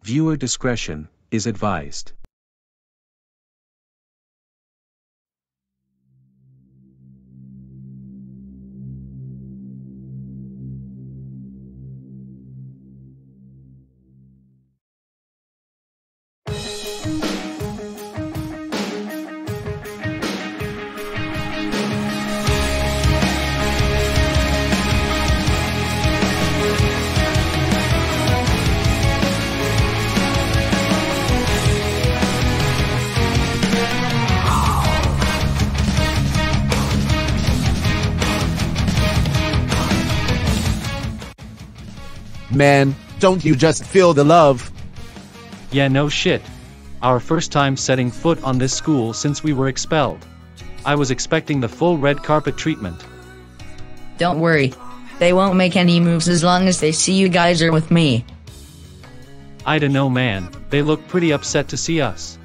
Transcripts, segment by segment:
Viewer discretion is advised. Man, don't you just feel the love? Yeah, no shit. Our first time setting foot on this school since we were expelled. I was expecting the full red carpet treatment. Don't worry. They won't make any moves as long as they see you guys are with me. I don't know, man. They look pretty upset to see us.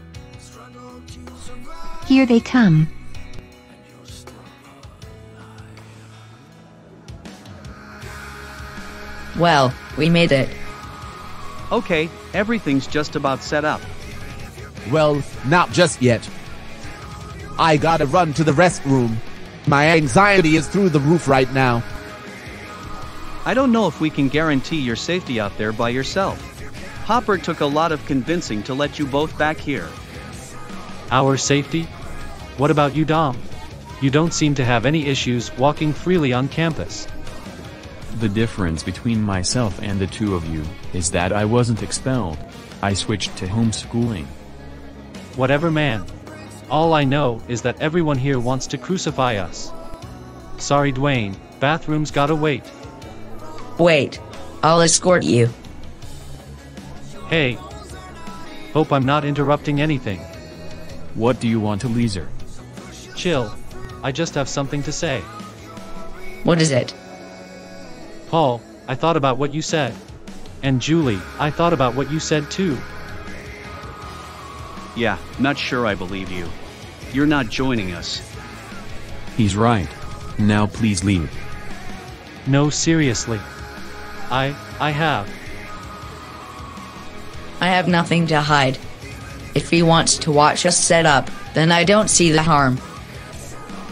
Here they come. Well, we made it. Okay, everything's just about set up. Well, not just yet. I gotta run to the restroom. My anxiety is through the roof right now. I don't know if we can guarantee your safety out there by yourself. Hopper took a lot of convincing to let you both back here. Our safety? What about you, Dom? You don't seem to have any issues walking freely on campus. The difference between myself and the two of you is that I wasn't expelled. I switched to homeschooling. Whatever, man. All I know is that everyone here wants to crucify us. Sorry, Dwayne, bathrooms gotta wait. Wait. I'll escort you. Hey. Hope I'm not interrupting anything. What do you want, Eliezer? Chill. I just have something to say. What is it? Paul, I thought about what you said. And Julie, I thought about what you said too. Yeah, not sure I believe you. You're not joining us. He's right. Now please leave. No, seriously. I have. I have nothing to hide. If he wants to watch us set up, then I don't see the harm.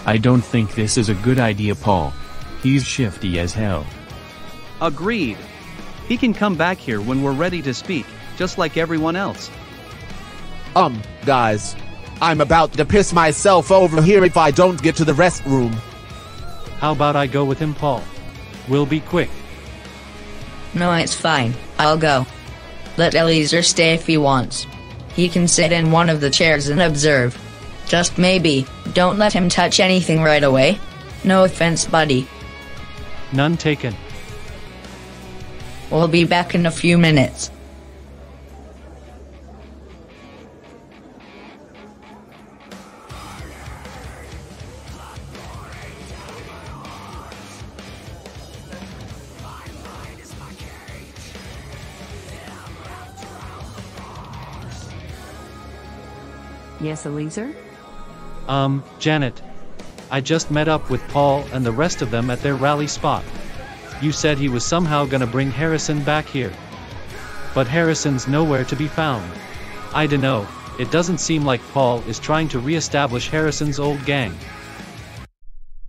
I don't think this is a good idea, Paul. He's shifty as hell. Agreed. He can come back here when we're ready to speak, just like everyone else. Guys. I'm about to piss myself over here if I don't get to the restroom. How about I go with him, Paul? We'll be quick. No, it's fine. I'll go. Let Eliezer stay if he wants. He can sit in one of the chairs and observe. Just maybe, don't let him touch anything right away. No offense, buddy. None taken. We'll be back in a few minutes. Yes, Eliezer? Janet. I just met up with Paul and the rest of them at their rally spot. You said he was somehow gonna bring Harrison back here. But Harrison's nowhere to be found. I dunno, it doesn't seem like Paul is trying to re-establish Harrison's old gang.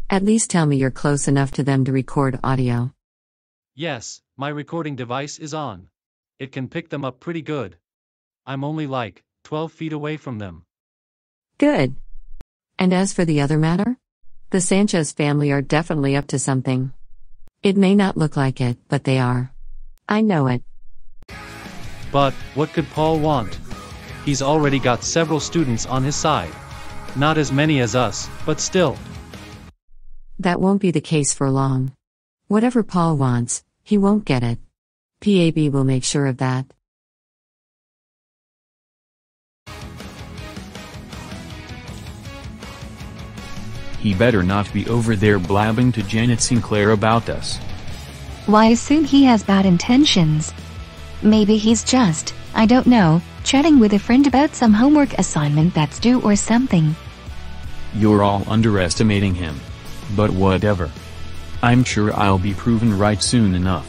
At least tell me you're close enough to them to record audio. Yes, my recording device is on. It can pick them up pretty good. I'm only like 12 feet away from them. Good. And as for the other matter? The Sanchez family are definitely up to something. It may not look like it, but they are. I know it. But, what could Paul want? He's already got several students on his side. Not as many as us, but still. That won't be the case for long. Whatever Paul wants, he won't get it. PAB will make sure of that. He better not be over there blabbing to Janet Sinclair about us. Why assume he has bad intentions? Maybe he's just, I don't know, chatting with a friend about some homework assignment that's due or something. You're all underestimating him. But whatever. I'm sure I'll be proven right soon enough.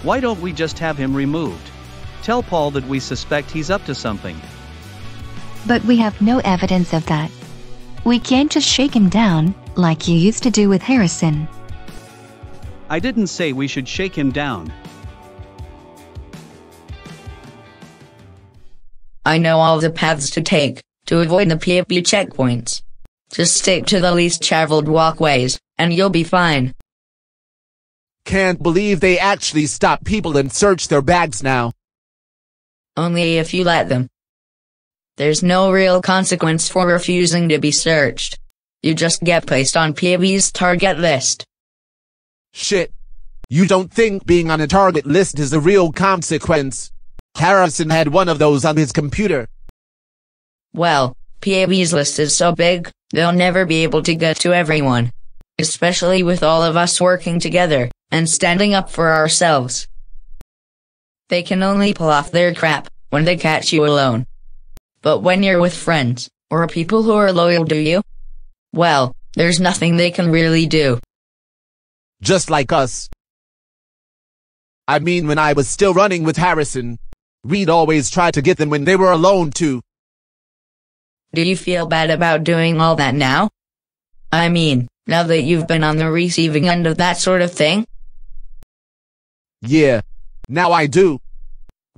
Why don't we just have him removed? Tell Paul that we suspect he's up to something. But we have no evidence of that. We can't just shake him down, like you used to do with Harrison. I didn't say we should shake him down. I know all the paths to take, to avoid the PAP checkpoints. Just stick to the least traveled walkways, and you'll be fine. Can't believe they actually stop people and search their bags now. Only if you let them. There's no real consequence for refusing to be searched. You just get placed on PAB's target list. Shit. You don't think being on a target list is a real consequence? Harrison had one of those on his computer. Well, PAB's list is so big, they'll never be able to get to everyone. Especially with all of us working together, and standing up for ourselves. They can only pull off their crap when they catch you alone. But when you're with friends, or people who are loyal to you, well, there's nothing they can really do. Just like us. I mean, when I was still running with Harrison, we'd always try to get them when they were alone too. Do you feel bad about doing all that now? I mean, now that you've been on the receiving end of that sort of thing? Yeah, now I do.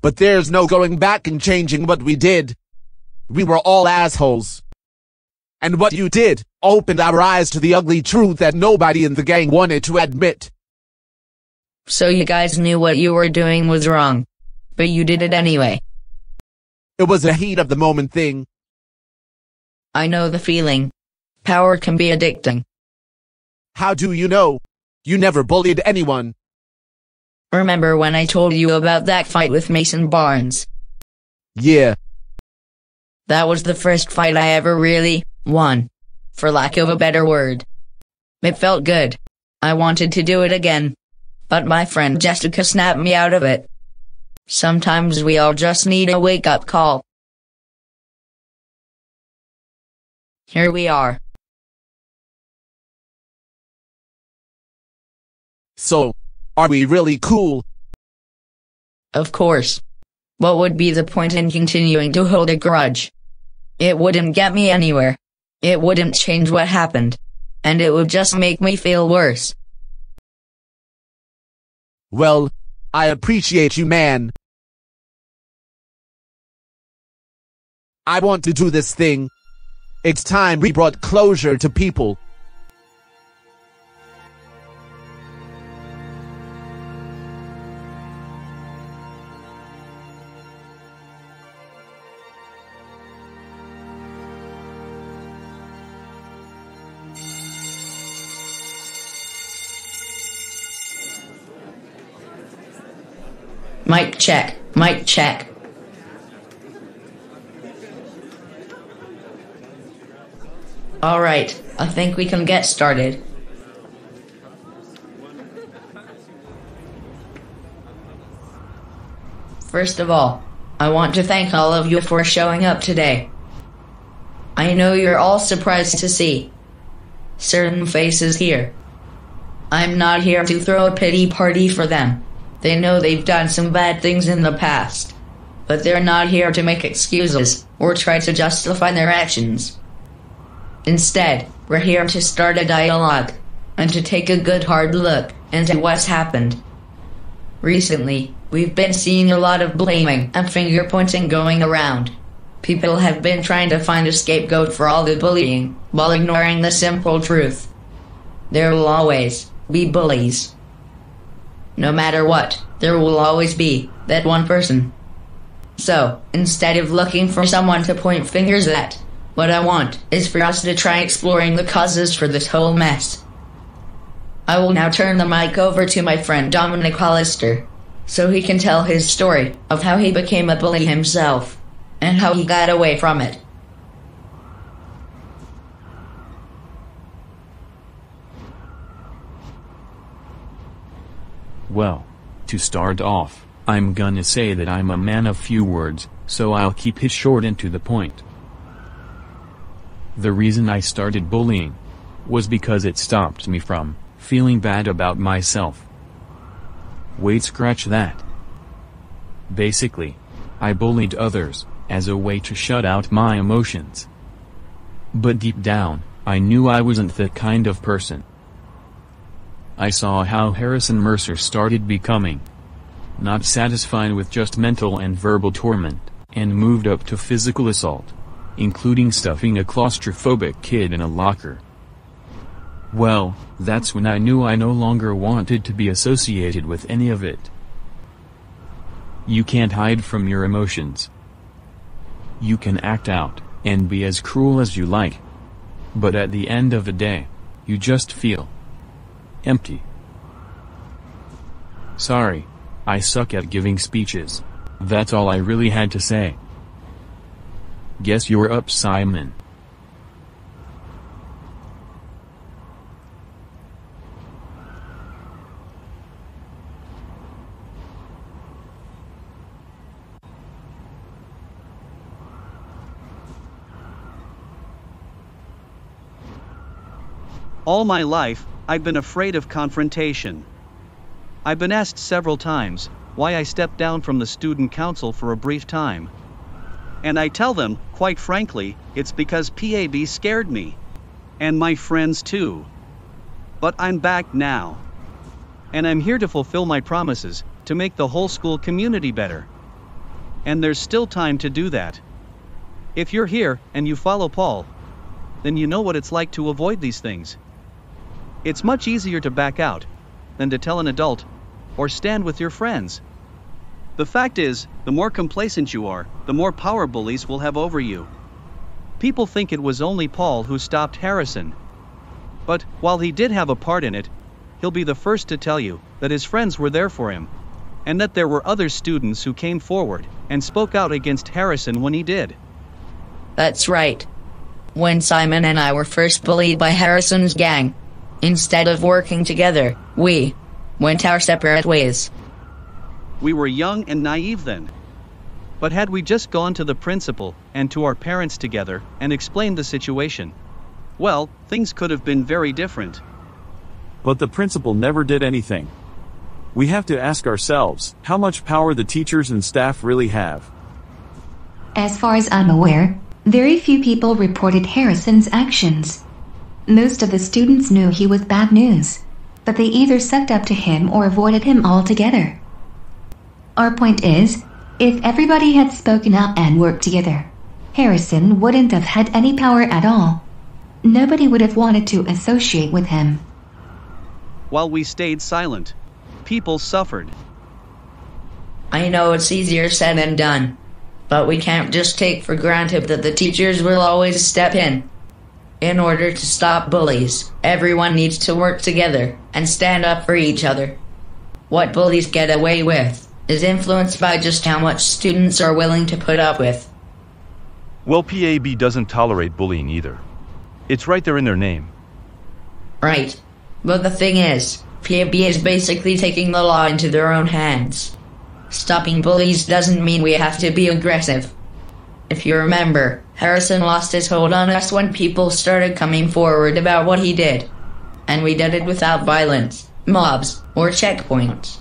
But there's no going back and changing what we did. We were all assholes. And what you did opened our eyes to the ugly truth that nobody in the gang wanted to admit. So you guys knew what you were doing was wrong. But you did it anyway. It was a heat of the moment thing. I know the feeling. Power can be addicting. How do you know? You never bullied anyone. Remember when I told you about that fight with Mason Barnes? Yeah. That was the first fight I ever really won, for lack of a better word. It felt good. I wanted to do it again. But my friend Jessica snapped me out of it. Sometimes we all just need a wake-up call. Here we are. So, are we really cool? Of course. What would be the point in continuing to hold a grudge? It wouldn't get me anywhere. It wouldn't change what happened. And it would just make me feel worse. Well, I appreciate you, man. I want to do this thing. It's time we brought closure to people. Mic check, mic check. Alright, I think we can get started. First of all, I want to thank all of you for showing up today. I know you're all surprised to see certain faces here. I'm not here to throw a pity party for them. They know they've done some bad things in the past. But they're not here to make excuses or try to justify their actions. Instead, we're here to start a dialogue and to take a good hard look into what's happened. Recently, we've been seeing a lot of blaming and finger pointing going around. People have been trying to find a scapegoat for all the bullying while ignoring the simple truth. There will always be bullies. No matter what, there will always be that one person. So, instead of looking for someone to point fingers at, what I want is for us to try exploring the causes for this whole mess. I will now turn the mic over to my friend Dominic Hollister, so he can tell his story of how he became a bully himself, and how he got away from it. Well, to start off, I'm gonna say that I'm a man of few words, so I'll keep it short and to the point. The reason I started bullying was because it stopped me from feeling bad about myself. Wait, scratch that. Basically, I bullied others, as a way to shut out my emotions. But deep down, I knew I wasn't that kind of person. I saw how Harrison Mercer started becoming not satisfied with just mental and verbal torment, and moved up to physical assault, including stuffing a claustrophobic kid in a locker. Well, that's when I knew I no longer wanted to be associated with any of it. You can't hide from your emotions. You can act out, and be as cruel as you like. But at the end of the day, you just feel empty. Sorry, I suck at giving speeches. That's all I really had to say. Guess you're up, Simon. All my life, I've been afraid of confrontation. I've been asked several times why I stepped down from the student council for a brief time. And I tell them, quite frankly, it's because PAB scared me. And my friends too. But I'm back now. And I'm here to fulfill my promises, to make the whole school community better. And there's still time to do that. If you're here, and you follow Paul, then you know what it's like to avoid these things. It's much easier to back out than to tell an adult, or stand with your friends. The fact is, the more complacent you are, the more power bullies will have over you. People think it was only Paul who stopped Harrison. But, while he did have a part in it, he'll be the first to tell you that his friends were there for him, and that there were other students who came forward and spoke out against Harrison when he did. That's right. When Simon and I were first bullied by Harrison's gang, instead of working together, we went our separate ways. We were young and naive then. But had we just gone to the principal and to our parents together and explained the situation, well, things could have been very different. But the principal never did anything. We have to ask ourselves how much power the teachers and staff really have. As far as I'm aware, very few people reported Harrison's actions. Most of the students knew he was bad news, but they either sucked up to him or avoided him altogether. Our point is, if everybody had spoken up and worked together, Harrison wouldn't have had any power at all. Nobody would have wanted to associate with him. While we stayed silent, people suffered. I know it's easier said than done, but we can't just take for granted that the teachers will always step in. In order to stop bullies, everyone needs to work together and stand up for each other. What bullies get away with is influenced by just how much students are willing to put up with. Well, PAB doesn't tolerate bullying either. It's right there in their name. Right. But the thing is, PAB is basically taking the law into their own hands. Stopping bullies doesn't mean we have to be aggressive. If you remember, Harrison lost his hold on us when people started coming forward about what he did. And we did it without violence, mobs, or checkpoints.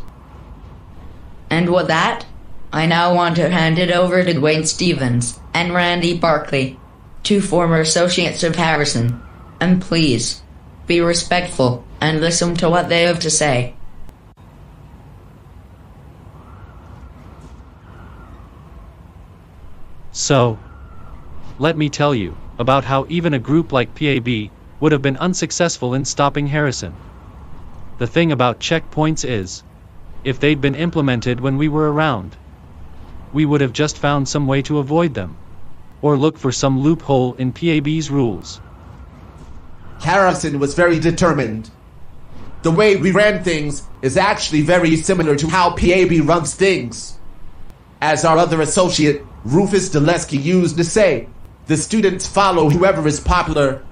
And with that, I now want to hand it over to Dwayne Stevens and Randy Barkley, two former associates of Harrison. And please, be respectful and listen to what they have to say. So, let me tell you about how even a group like PAB would have been unsuccessful in stopping Harrison. The thing about checkpoints is, if they'd been implemented when we were around, we would have just found some way to avoid them, or look for some loophole in PAB's rules. Harrison was very determined. The way we ran things is actually very similar to how PAB runs things. As our other associate, Rufus Ditlevsen, used to say, the students follow whoever is popular.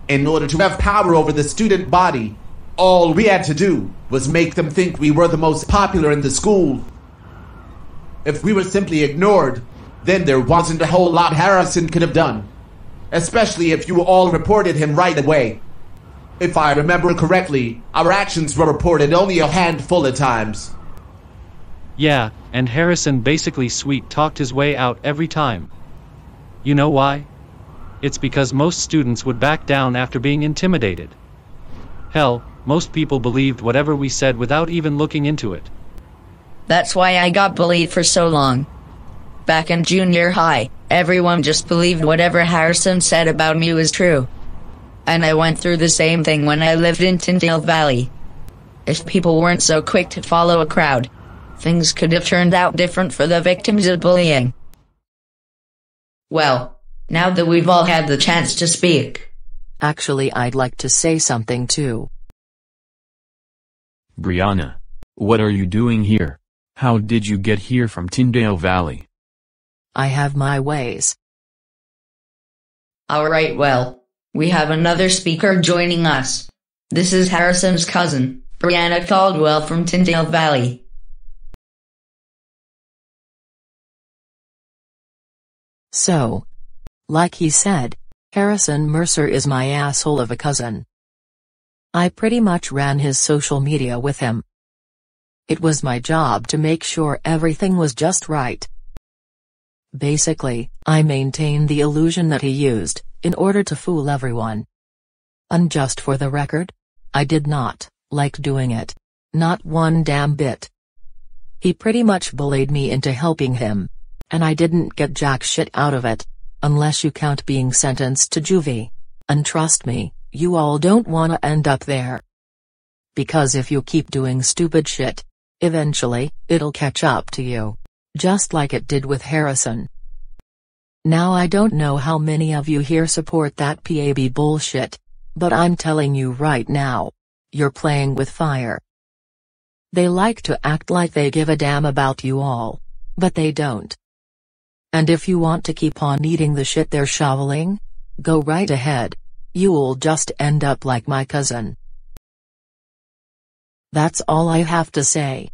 In order to have power over the student body, all we had to do was make them think we were the most popular in the school. If we were simply ignored, then there wasn't a whole lot Harrison could have done. Especially if you all reported him right away. If I remember correctly, our actions were reported only a handful of times. Yeah, and Harrison basically sweet-talked his way out every time. You know why? It's because most students would back down after being intimidated. Hell, most people believed whatever we said without even looking into it. That's why I got bullied for so long. Back in junior high, everyone just believed whatever Harrison said about me was true. And I went through the same thing when I lived in Tyndale Valley. If people weren't so quick to follow a crowd, things could have turned out different for the victims of bullying. Well, now that we've all had the chance to speak. Actually, I'd like to say something too. Brianna. What are you doing here? How did you get here from Tyndale Valley? I have my ways. Alright, well, we have another speaker joining us. This is Harrison's cousin, Brianna Caldwell from Tyndale Valley. So, like he said, Harrison Mercer is my asshole of a cousin. I pretty much ran his social media with him. It was my job to make sure everything was just right. Basically, I maintained the illusion that he used, in order to fool everyone. And just for the record, I did not like doing it. Not one damn bit. He pretty much bullied me into helping him. And I didn't get jack shit out of it, unless you count being sentenced to juvie. And trust me, you all don't wanna end up there. Because if you keep doing stupid shit, eventually, it'll catch up to you. Just like it did with Harrison. Now I don't know how many of you here support that PAB bullshit, but I'm telling you right now, you're playing with fire. They like to act like they give a damn about you all, but they don't. And if you want to keep on eating the shit they're shoveling, go right ahead. You'll just end up like my cousin. That's all I have to say.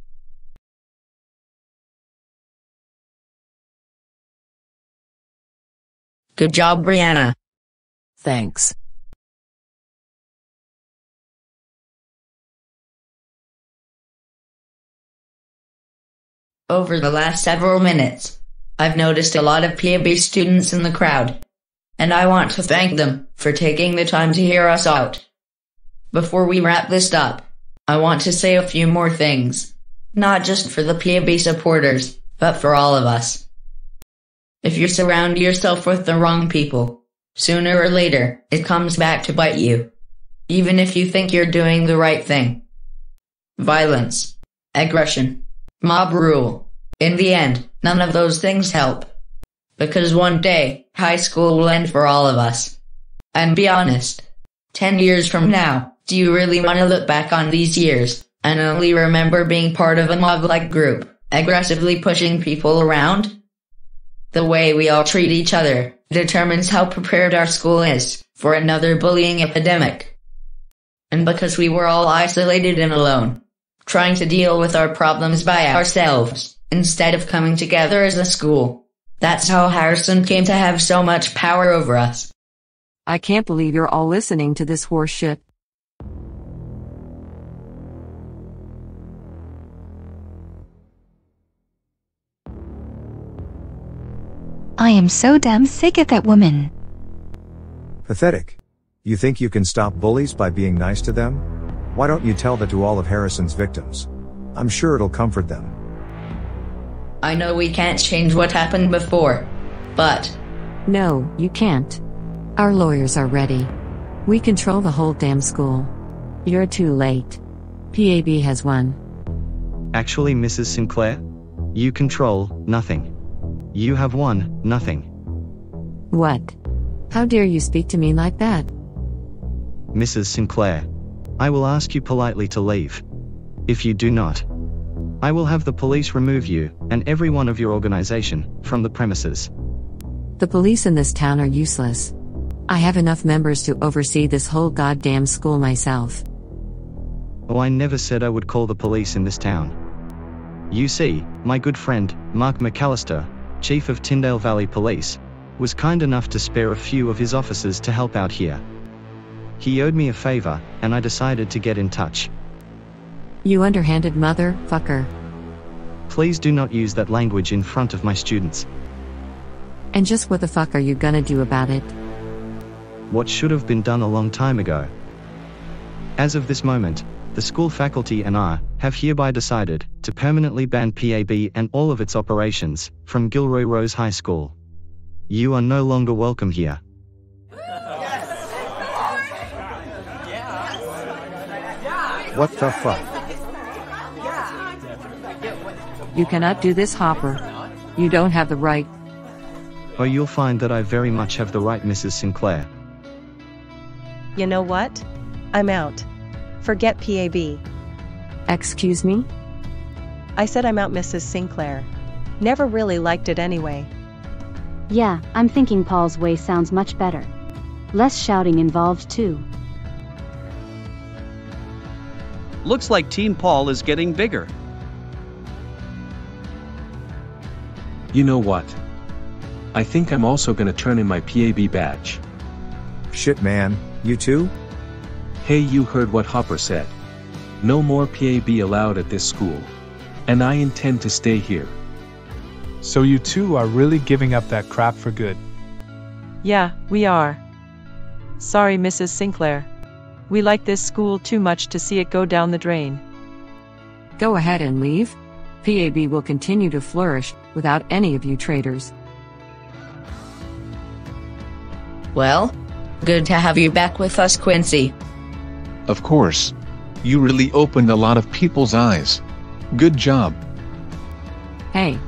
Good job, Brianna. Thanks. Over the last several minutes, I've noticed a lot of PAB students in the crowd. And I want to thank them for taking the time to hear us out. Before we wrap this up, I want to say a few more things. Not just for the PAB supporters, but for all of us. If you surround yourself with the wrong people, sooner or later, it comes back to bite you. Even if you think you're doing the right thing. Violence, aggression, mob rule. In the end, none of those things help. Because one day, high school will end for all of us. And be honest, 10 years from now, do you really want to look back on these years, and only remember being part of a mob-like group, aggressively pushing people around? The way we all treat each other determines how prepared our school is for another bullying epidemic. And because we were all isolated and alone, trying to deal with our problems by ourselves, instead of coming together as a school, that's how Harrison came to have so much power over us. I can't believe you're all listening to this horse shit. I am so damn sick of that woman. Pathetic. You think you can stop bullies by being nice to them? Why don't you tell that to all of Harrison's victims? I'm sure it'll comfort them. I know we can't change what happened before, but... No, you can't. Our lawyers are ready. We control the whole damn school. You're too late. PAB has won. Actually, Mrs. Sinclair, you control nothing. You have won nothing. What? How dare you speak to me like that? Mrs. Sinclair, I will ask you politely to leave. If you do not, I will have the police remove you, and every one of your organization, from the premises. The police in this town are useless. I have enough members to oversee this whole goddamn school myself. Oh, I never said I would call the police in this town. You see, my good friend, Mark McAllister, Chief of Tyndale Valley Police, was kind enough to spare a few of his officers to help out here. He owed me a favor, and I decided to get in touch. You underhanded motherfucker. Please do not use that language in front of my students. And just what the fuck are you gonna do about it? What should have been done a long time ago. As of this moment, the school faculty and I have hereby decided to permanently ban PAB and all of its operations from Gilroy Rose High School. You are no longer welcome here. What the fuck? You cannot do this, Hopper. You don't have the right. Oh, you'll find that I very much have the right, Mrs. Sinclair. You know what? I'm out. Forget PAB. Excuse me? I said I'm out, Mrs. Sinclair. Never really liked it anyway. Yeah, I'm thinking Paul's way sounds much better. Less shouting involved too. Looks like Team Paul is getting bigger. You know what? I think I'm also gonna turn in my PAB badge. Shit, man, you too? Hey, you heard what Hopper said. No more PAB allowed at this school. And I intend to stay here. So you two are really giving up that crap for good? Yeah, we are. Sorry, Mrs. Sinclair. We like this school too much to see it go down the drain. Go ahead and leave. PAB will continue to flourish without any of you traitors. Well, good to have you back with us, Quincy. Of course. You really opened a lot of people's eyes. Good job. Hey.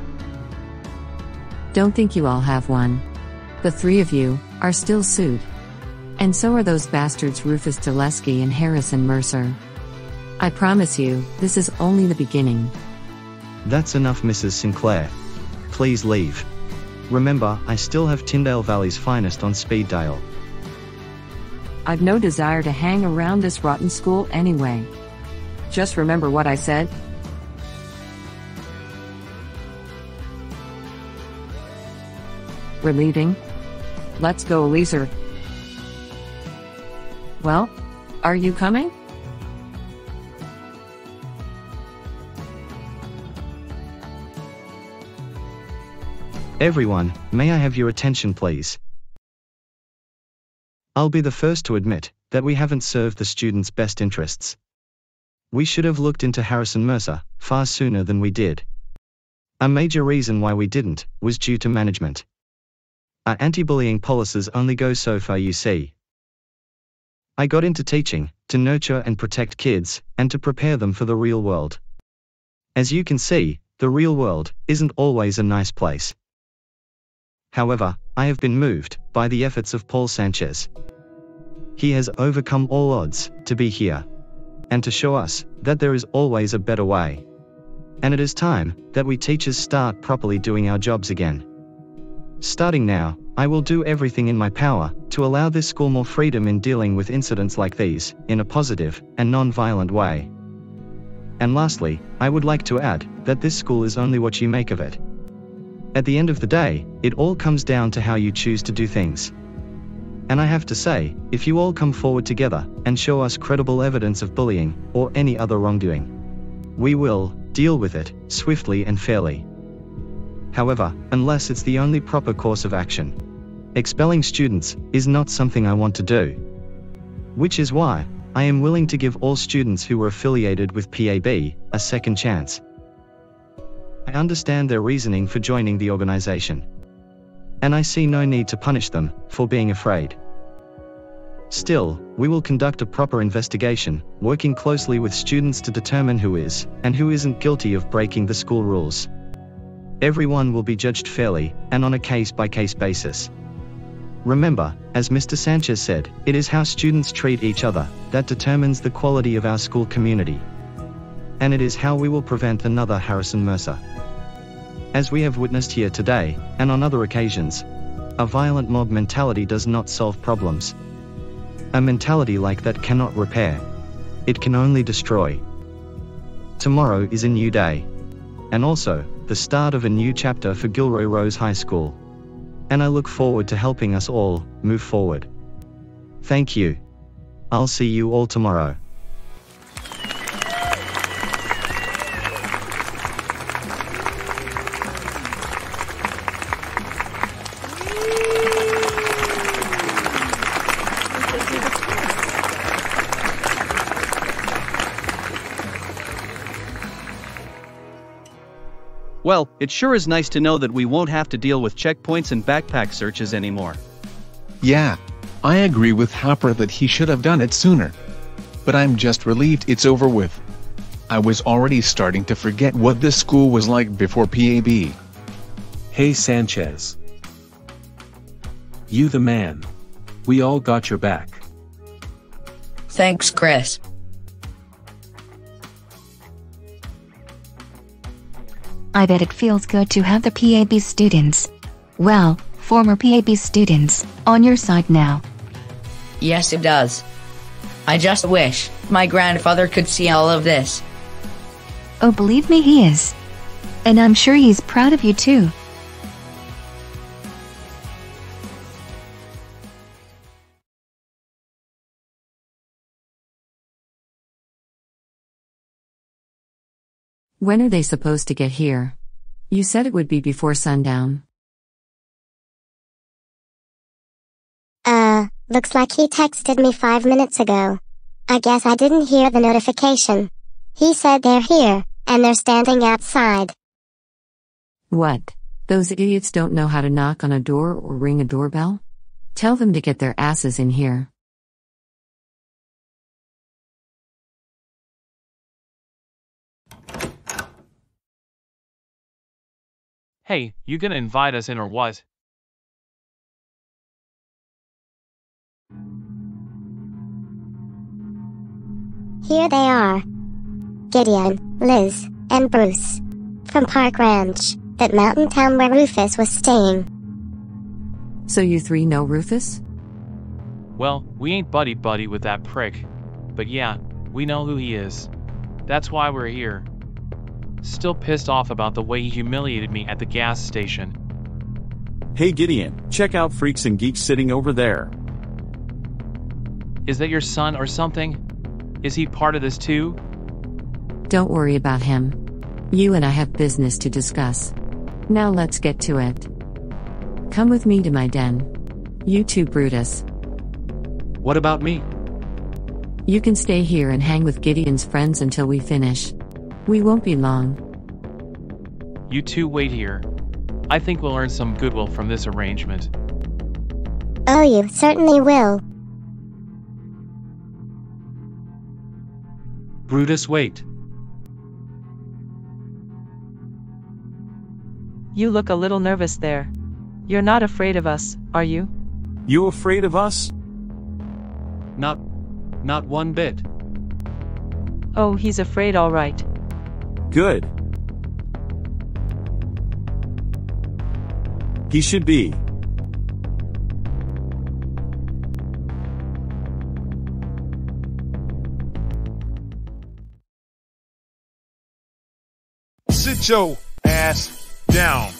Don't think you all have one. The three of you are still sued. And so are those bastards Rufus Celeste and Harrison Mercer. I promise you, this is only the beginning. That's enough, Mrs. Sinclair. Please leave. Remember, I still have Tyndale Valley's finest on speed dial. I've no desire to hang around this rotten school anyway. Just remember what I said. We're leaving. Let's go, Eliezer. Well, are you coming? Everyone, may I have your attention, please? I'll be the first to admit that we haven't served the students' best interests. We should have looked into Harrison Mercer far sooner than we did. A major reason why we didn't was due to management. Our anti-bullying policies only go so far, you see. I got into teaching to nurture and protect kids and to prepare them for the real world. As you can see, the real world isn't always a nice place. However, I have been moved by the efforts of Paul Sanchez. He has overcome all odds to be here and to show us that there is always a better way. And it is time that we teachers start properly doing our jobs again. Starting now, I will do everything in my power to allow this school more freedom in dealing with incidents like these in a positive and non-violent way. And lastly, I would like to add that this school is only what you make of it. At the end of the day, it all comes down to how you choose to do things. And I have to say, if you all come forward together and show us credible evidence of bullying or any other wrongdoing, we will deal with it swiftly and fairly. However, unless it's the only proper course of action, expelling students is not something I want to do. Which is why I am willing to give all students who were affiliated with PAB a second chance. I understand their reasoning for joining the organization. And I see no need to punish them for being afraid. Still, we will conduct a proper investigation, working closely with students to determine who is and who isn't guilty of breaking the school rules. Everyone will be judged fairly and on a case-by-case basis. Remember, as Mr. Sanchez said, it is how students treat each other that determines the quality of our school community. And it is how we will prevent another Harrison Mercer. As we have witnessed here today, and on other occasions, a violent mob mentality does not solve problems. A mentality like that cannot repair. It can only destroy. Tomorrow is a new day. And also, the start of a new chapter for Gilroy Rose High School. And I look forward to helping us all move forward. Thank you. I'll see you all tomorrow. Well, it sure is nice to know that we won't have to deal with checkpoints and backpack searches anymore. Yeah, I agree with Hopper that he should have done it sooner. But I'm just relieved it's over with. I was already starting to forget what this school was like before PAB. Hey Sanchez. You the man. We all got your back. Thanks, Chris. I bet it feels good to have the PAB students, well, former PAB students, on your side now. Yes, it does. I just wish my grandfather could see all of this. Oh, believe me, he is. And I'm sure he's proud of you too. When are they supposed to get here? You said it would be before sundown. Looks like he texted me 5 minutes ago. I guess I didn't hear the notification. He said they're here, and they're standing outside. What? Those idiots don't know how to knock on a door or ring a doorbell? Tell them to get their asses in here. Hey, you gonna invite us in or what? Here they are. Gideon, Liz, and Bruce. From Park Ranch, that mountain town where Rufus was staying. So you three know Rufus? Well, we ain't buddy-buddy with that prick. But yeah, we know who he is. That's why we're here. Still pissed off about the way he humiliated me at the gas station. Hey Gideon, check out Freaks and Geeks sitting over there. Is that your son or something? Is he part of this too? Don't worry about him. You and I have business to discuss. Now let's get to it. Come with me to my den. You too, Brutus. What about me? You can stay here and hang with Gideon's friends until we finish. We won't be long. You two wait here. I think we'll earn some goodwill from this arrangement. Oh, you certainly will. Brutus, wait. You look a little nervous there. You're not afraid of us, are you? You afraid of us? Not one bit. Oh, he's afraid, all right. Good. He should be. Sit your ass down.